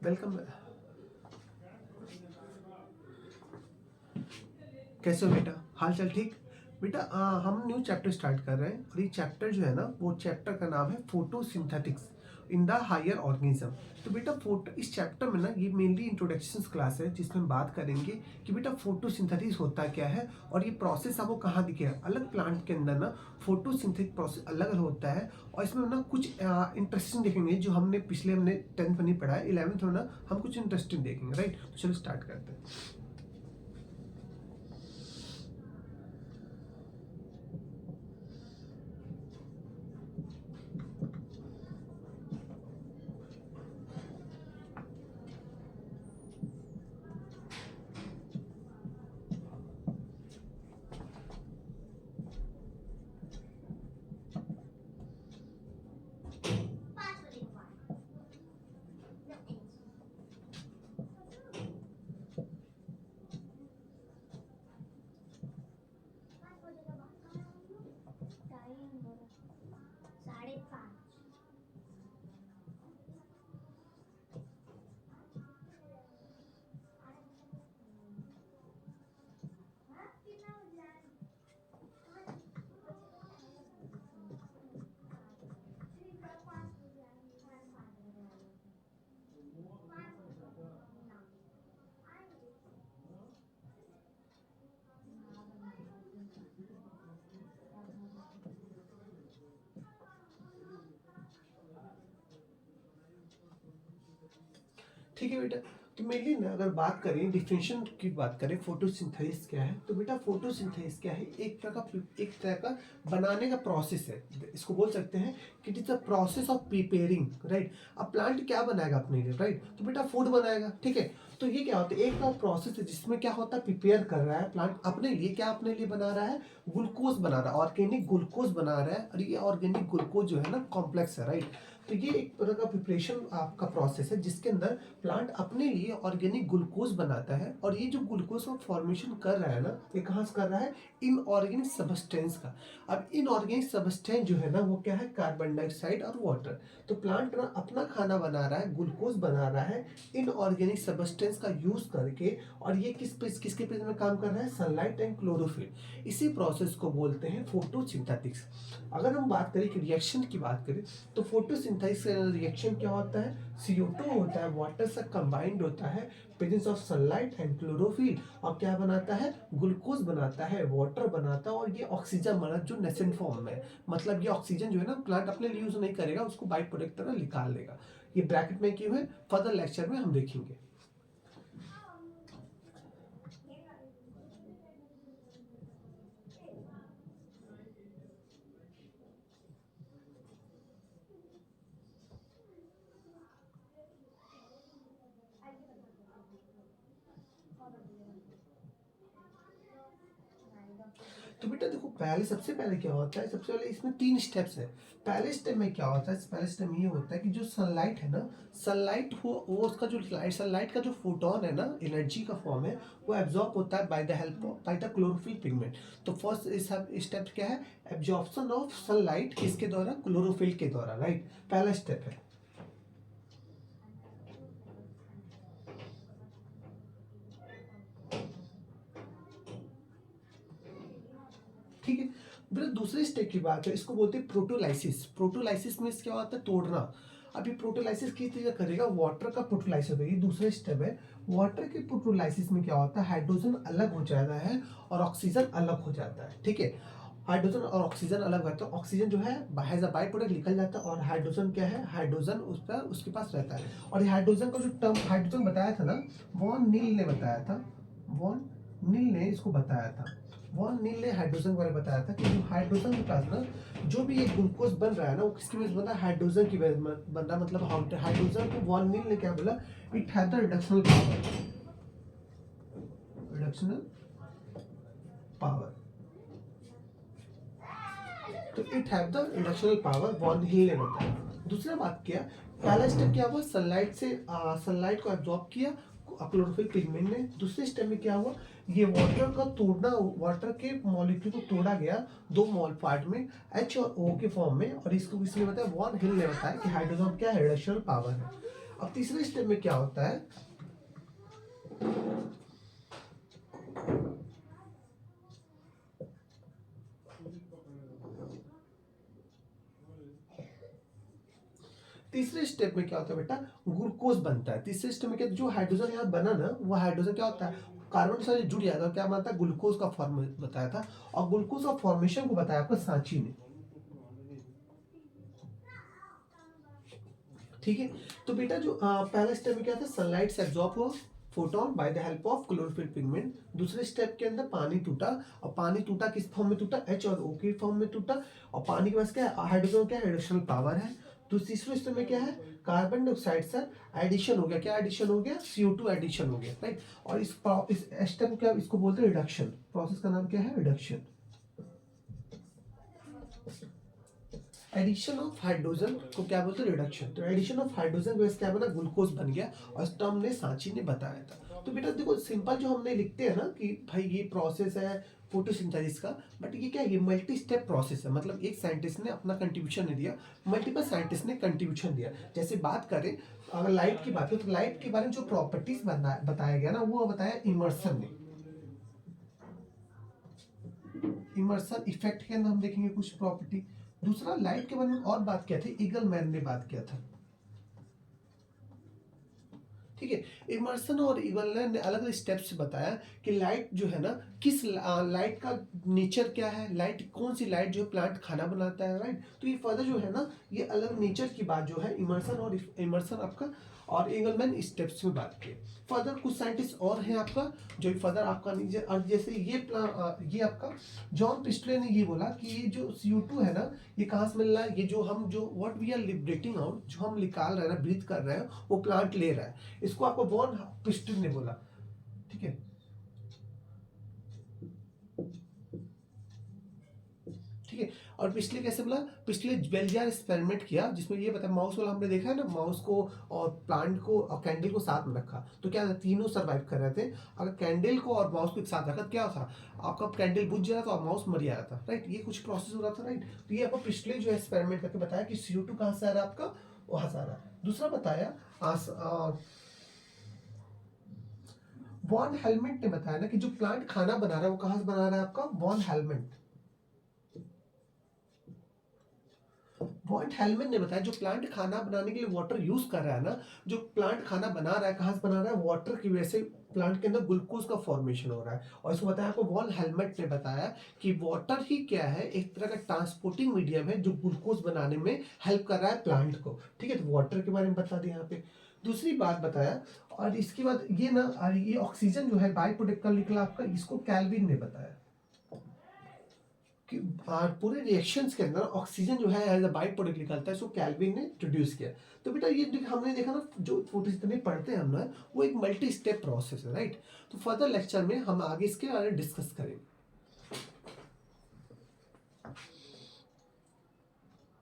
Welcome. कैसे हो बेटा? हाल चाल ठीक? बेटा हम न्यू चैप्टर स्टार्ट कर रहे हैं और ये चैप्टर जो है ना, वो चैप्टर का नाम है फोटोसिंथेटिक्स इन द हायर ऑर्गेनिज्म। तो बेटा फोटो इस चैप्टर में ना ये मेनली इंट्रोडक्शन क्लास है, जिसमें हम बात करेंगे कि बेटा फोटोसिंथेसिस होता क्या है और ये प्रोसेस आपको कहाँ दिखेगा। अलग प्लांट के अंदर ना फोटोसिंथेटिक प्रोसेस अलग होता है और इसमें ना कुछ इंटरेस्टिंग देखेंगे जो हमने 10th में नहीं पढ़ा है, 11th में ना हम कुछ इंटरेस्टिंग देखेंगे। राइट, तो चलो स्टार्ट करते हैं। ठीक है बेटा। तो मेनली ना अगर बात करें डिफिनेशन की बात करें फोटोसिंथेसिस क्या है, तो बेटा फोटोसिंथेसिस क्या है, एक तरह का बनाने का प्रोसेस है। इसको बोल सकते हैं कि it is a process of preparing. Right, अब प्लांट क्या बनाएगा अपने लिए? राइट, तो बेटा फूड बनाएगा। ठीक है, तो ये क्या होता है, एक का प्रोसेस है जिसमें क्या होता है, प्रिपेयर कर रहा है प्लांट अपने लिए। क्या अपने लिए बना रहा है? ग्लूकोज बना रहा है, ऑर्गेनिक ग्लूकोज बना रहा है। और ये ऑर्गेनिक ग्लूकोज जो है ना, कॉम्प्लेक्स है। राइट, तो ये एक तरह का प्रिपरेशन आपका प्रोसेस है जिसके अंदर प्लांट अपने लिए ऑर्गेनिक ग्लूकोज बनाता है। और ये जो ग्लूकोज का फॉर्मेशन कर रहा है ना, ये कहाँ से कर रहा है? इनऑर्गेनिक सबस्टेंस का। अब इनऑर्गेनिक सबस्टेंस जो है ना, वो क्या है? कार्बन डाइऑक्साइड और वाटर। तो प्लांट ना अपना खाना बना रहा है, ग्लूकोज बना रहा है इनऑर्गेनिक सबस्टेंस का यूज करके। और ये किसके प्रेजेंस में काम कर रहा है? Sunlight and chlorophyll. इसी प्रोसेस को बोलते हैं फोटोसिंथेटिक्स। अगर हम बात करें कि रिएक्शन की बात करें, तो फोटोसिंथेसिस रिएक्शन क्या होता है? CO2 होता है, वाटर से कंबाइंड होता है, presence of sunlight and chlorophyll. और क्या बनाता है? ग्लूकोज बनाता है, वाटर बनाता है, और ये ऑक्सीजन बना जो नेसेंट फॉर्म में। मतलब ये ऑक्सीजन जो है ना, प्लांट अपने लिए यूज नहीं करेगा, उसको बाई प्रोडक्ट तरह निकाल देगा। ये ब्रैकेट में क्यों है, फर्दर लेक्चर में हम देखेंगे। तो बेटा देखो, पहले सबसे पहले क्या होता है, सबसे पहले इसमें 3 स्टेप्स है। पहले स्टेप में क्या होता है? पहले स्टेप में ये होता है कि जो सनलाइट है ना, सनलाइट हो वो उसका जो सनलाइट का जो फोटोन है ना, एनर्जी का फॉर्म है, वो एब्जॉर्ब होता है by the help of by the chlorophyll pigment. तो फर्स्ट स्टेप क्या है? एब्जॉर्प्शन ऑफ सनलाइट किसके द्वारा? क्लोरोफिल के द्वारा। राइट, पहला स्टेप है। ठीक है, फिर दूसरे स्टेप की बात है, इसको बोलते हैं प्रोटोलाइसिस। प्रोटोलाइसिस में क्या होता है? तोड़ना। अब ये प्रोटोलाइसिस किस तरीके करेगा? वाटर का प्रोटोलाइसिस होगा, ये दूसरा स्टेप है। वाटर के प्रोटोलाइसिस में क्या होता है? हाइड्रोजन अलग हो जाता है और ऑक्सीजन अलग हो जाता है। ठीक है, हाइड्रोजन और ऑक्सीजन अलग होता है। ऑक्सीजन जो है बाय बाई प्रोडक्ट निकल जाता है, और हाइड्रोजन क्या है? हाइड्रोजन उसके पास रहता है। और ये हाइड्रोजन का जो टर्म हाइड्रोजन बताया था ना, वॉन नील ने बताया था। वॉन नील ने इसको बताया था। वॉन नील ने हाइड्रोजन के बारे में बताया था कि जो हाइड्रोजन के पास ना, जो भी ये ग्लूकोज बन रहा है ना, वो किसकी वजह से बन रहा है? हाइड्रोजन की वजह से बन रहा है। मतलब हाइड्रोजन को वॉन नील ने क्या बोला? It have the reductional power. Reductional power. तो it have the reductional power, वॉन नील ने बताया। दूसरा बात किया, पहला स्टेप क्या हुआ? सनलाइट से सनलाइट को एब्जॉर्ब किया क्लोरोफिल पिगमेंट ने। दूसरे स्टेप में क्या हुआ? ये वाटर का तोड़ना, वाटर के मॉलिक्यूल को तोड़ा गया दो मॉल पार्ट में, H और O के फॉर्म में। और इसको किसने बताया? वॉन हिल ने बताया कि हाइड्रोजन क्या है? रिडक्शनल पावर है। अब तीसरे स्टेप में क्या होता है, तीसरे स्टेप में क्या होता है बेटा, ग्लूकोज बनता है। तीसरे स्टेप में क्या, जो हाइड्रोजन यहाँ बना ना, वो हाइड्रोजन क्या होता है, कार्बन से जुड़ जाता है, क्या बनता है, ग्लूकोज का फॉर्म बताया था। और ग्लूकोज का फॉर्मेशन को बताया आपको सांची ने, ठीक है। तो बेटा जो पहला स्टेप में क्या था, सनलाइट से एब्जॉर्ब हुआ photon by the help of chlorophyll pigment. दूसरे स्टेप के अंदर पानी टूटा, और पानी टूटा किस फॉर्म में टूटा, H और O के फॉर्म में टूटा, और पानी के पास क्या है, हाइड्रोजन, क्या हाइड्रोजनल पावर है। तो तीसरे स्टेप में क्या है, कार्बन डाइऑक्साइड से एडिशन हो गया, क्या एडिशन हो गया, CO2 एडिशन हो गया, राइट। और इस स्टेप क्या, इसको बोलते हैं रिडक्शन, प्रोसेस का नाम क्या है, रिडक्शन। एडिशन ऑफ हाइड्रोजन को क्या बोलते हैं, रिडक्शन। तो एडिशन ऑफ हाइड्रोजन की वजह से क्या बना, ग्लूकोज बन गया, और इस टर्म ने सांची ने बताया था। तो बेटा देखो सिंपल जो हमने लिखते हैं ना कि भाई ये प्रोसेस है फोटोसिंथेसिस का, बट ये क्या है, ये मल्टी स्टेप प्रोसेस है। मतलब एक साइंटिस्ट ने अपना कंट्रीब्यूशन नहीं दिया, मल्टीपल साइंटिस्ट ने कंट्रीब्यूशन दिया। जैसे बात करें अगर लाइट की बात हो, तो लाइट के बारे में जो प्रॉपर्टीज बताया गया ना, वो बताया इमर्सन ने। इमर्सन इफेक्ट के अंदर हम देखेंगे कुछ प्रॉपर्टी। दूसरा लाइट के बारे में और बात किया था, ईगलमैन ने बात किया था, ठीक है। इमर्सन और ईगलमैन ने अलग अलग स्टेप्स बताया कि लाइट जो है ना, किस लाइट का नेचर क्या है, लाइट कौन सी लाइट जो प्लांट खाना बनाता है, राइट। तो ये फर्दर जो है ना, ये अलग नेचर की बात जो है इमर्सन आपका और एंगलमैन स्टेप्स में बात की। फर्दर कुछ साइंटिस्ट और हैं आपका जो फर्दर आपका नीचे, और जैसे ये आपका जॉन पिस्टले ने ये बोला कि ये जो CO2 है ना, ये कहाँ से मिल रहा है, ये जो हम जो what we are liberating out, जो हम निकाल रहे हैं ना, ब्रीथ कर रहे हैं, वो प्लांट ले रहा है। इसको आपको वॉन पिस्टले ने बोला, ठीक है। ठीक है। और पिछले कैसे बोला, पिछले बेल्जार एक्सपेरिमेंट किया, जिसमें ये बता, माउस वाला हमने देखा है ना, माउस को और प्लांट को और कैंडल को साथ में रखा, तो क्या तीनों सरवाइव कर रहे थे। अगर कैंडल को और माउस को एक साथ रखा, क्या था, आपका कैंडल बुझ जा रहा था और माउस मर जा रहा था, राइट। ये कुछ प्रोसेस हो रहा था, राइट। तो ये आपको पिछले जो एक्सपेरिमेंट करके बताया कि CO2 कहाँ से आ रहा है आपका, वहां से आ रहा है। दूसरा बताया वॉन हेलमेट ने बताया ना कि जो प्लांट खाना बना रहा है वो कहाँ से बना रहा है आपका, वॉन हेलमेट। वॉन हेलमेट ने बताया जो प्लांट खाना बनाने के लिए वाटर यूज कर रहा है ना, जो प्लांट खाना बना रहा है कहाँ से बना रहा है, वाटर की वजह से प्लांट के अंदर ग्लूकोज का फॉर्मेशन हो रहा है। और इसको बताया आपको वॉन हेलमेट ने बताया कि वाटर ही क्या है, एक तरह का ट्रांसपोर्टिंग मीडियम है जो ग्लूकोज बनाने में हेल्प कर रहा है प्लांट को, ठीक है। तो वाटर के बारे में बता दिया यहाँ पे। दूसरी बात बताया, और इसके बाद ये ना, ये ऑक्सीजन जो है बाई प्रोडक्ट का निकला आपका, इसको कैल्विन ने बताया कि पूरे रिएक्शंस के अंदर ऑक्सीजन जो है एज अ बाई प्रोडक्ट निकलता है, इसको कैल्विन ने इंट्रोड्यूस किया। तो बेटा ये हमने देखा ना, जो फोटोसिंथेसिस पढ़ते हैं हम ना, वो एक मल्टी स्टेप प्रोसेस है, राइट। तो फर्दर लेक्चर में हम आगे इसके बारे में डिस्कस करेंगे।